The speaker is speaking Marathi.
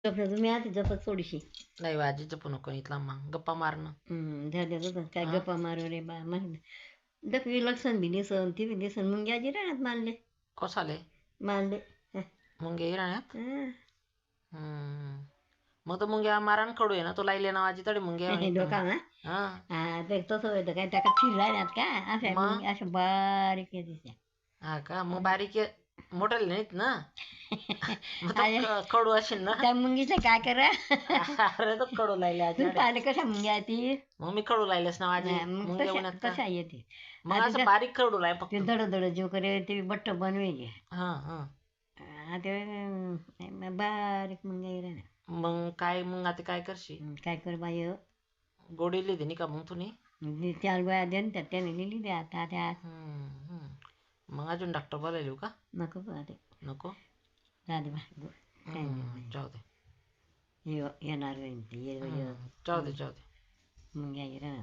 जपलं तुम्ही आधी जपत थोडीशी. नाही आजी जपू नको इथला मग गप्पा मारणं. झालं होतं काय हा? गप्पा मारू रे बा मग दखवी लक्षण बी दिसन ती बी दिसन मग याची राहण्यात मानले कसाले मानले मुंगे राहण्यात हं. मग तर मुंग्या मारण खडू आहे ना तो लाईले नावाची तरी मुंग्या डोका ना हा ते तसं होतं काय त्या फिर राहण्यात का अशा मग मग अशा बारीक येते हा का मग बारीक मोठ्याले नाहीत ना मग तो अरे कडू असेल ना त्या मुंगीचं काय करा अरे तो कडू लायले तुम्ही आजी पाहिले कशा मुंग्या ती मग मी कडू लायलेस ना माझी मग मुंग्या तशा उन्हात का तशा येते मग आता असं बारीक कडू लाय ते फक्त दड दड जीव करे ते बट्ट बनवायचे हा हा ते बारीक मुंग्या येणार मग आता काय करशील काय कर बाई गोडी लिहिली नाही का मग तुम्ही 4 गोळ्या देन तर त्याने लिहिली द्या आता त्या मग अजून डॉक्टर बोलायला का नको पाहते नको राहते बा काय नाही जाऊ दे येणार नाही ते जाऊ दे जाऊ दे मुंग्या येणार